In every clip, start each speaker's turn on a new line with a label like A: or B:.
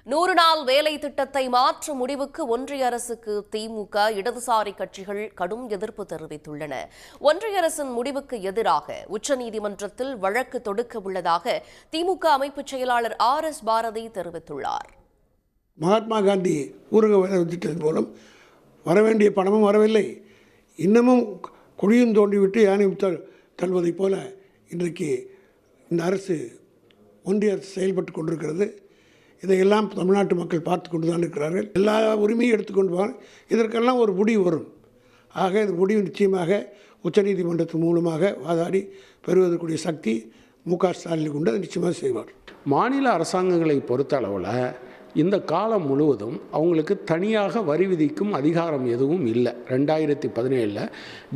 A: 100 நாள் வேலை திட்டத்தை மாற்றும் முடிவுக்கு ஒன்றிய அரசுக்கு திமுக, இடதுசாரி கட்சிகள் கடும் எதிர்ப்பு தெரிவித்துள்ளன. ஒன்றிய அரசின் முடிவுக்கு எதிராக உச்சநீதிமன்றத்தில் வழக்கு தொடுக்க உள்ளதாக திமுக அமைப்பு செயலாளர் RS பாரதி தெரிவித்துள்ளார்.
B: மகாத்மா காந்தி ஊரக வேலை திட்டத்தின் மூலம் வரவேண்டிய பணமும் வரவில்லை, இன்னமும் குழியும் தோண்டிவிட்டு யானை தள்ளுவதைப் போல இன்றைக்கு இந்த அரசு, ஒன்றிய அரசு செயல்பட்டு கொண்டிருக்கிறது. இதையெல்லாம் தமிழ்நாட்டு மக்கள் பார்த்து கொண்டு தான் இருக்கிறார்கள். எல்லா உரிமையும் எடுத்துக்கொண்டு போவாங்க. இதற்கெல்லாம் ஒரு முடிவு வரும். ஆக இந்த முடிவு நிச்சயமாக உச்சநீதிமன்றத்தின் மூலமாக வாதாடி பெறுவதற்குரிய சக்தி மு.க. ஸ்டாலினுக்கு உண்டு. அதை நிச்சயமாக செய்வார்.
C: மாநில அரசாங்கங்களை பொறுத்த அளவில் இந்த காலம் முழுவதும் அவங்களுக்கு தனியாக வரி விதிக்கும் அதிகாரம் எதுவும் இல்லை. 2017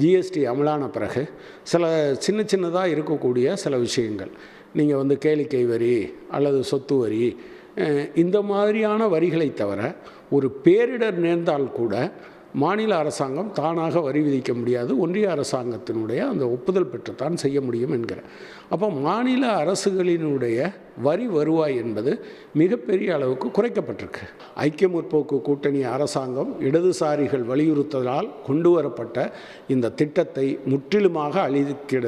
C: ஜிஎஸ்டி அமலான பிறகு சில சின்னதாக இருக்கக்கூடிய சில விஷயங்கள், நீங்கள் கேளிக்கை வரி அல்லது சொத்து வரி, இந்த மாதிரியான வரிகளை தவிர ஒரு பேரிடர் நேர்ந்தால் கூட மாநில அரசாங்கம் தானாக வரி விதிக்க முடியாது. ஒன்றிய அரசாங்கத்தினுடைய அந்த ஒப்புதல் பெற்றுத்தான் செய்ய முடியும் என்கிற. அப்போ மாநில அரசுகளினுடைய வரி வருவாய் என்பது மிகப்பெரிய அளவுக்கு குறைக்கப்பட்டிருக்கு. ஐக்கிய முற்போக்கு கூட்டணி அரசாங்கம் இடதுசாரிகள் வலியுறுத்தலால் கொண்டு வரப்பட்ட இந்த திட்டத்தை முற்றிலுமாக அழிக்கிட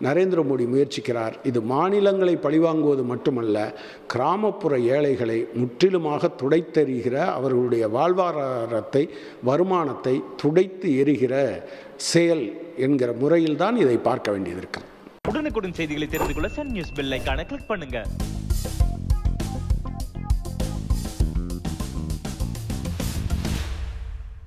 C: நரேந்திர மோடி முயற்சிக்கிறார். இது மாநிலங்களை பழிவாங்குவது மட்டுமல்ல, கிராமப்புற ஏழைகளை முற்றிலுமாக துடைத்தெறிகிற, அவர்களுடைய வாழ்வாதாரத்தை, வருமானத்தை துடைத்து எரிகிற செயல் என்கிற முறையில் தான் இதை பார்க்க வேண்டியது இருக்கு.
D: உடனுக்குடன் செய்திகளை தெரிந்து கொள்ள சன் நியூஸ் பெல் ஐகானை கிளிக் பண்ணுங்க.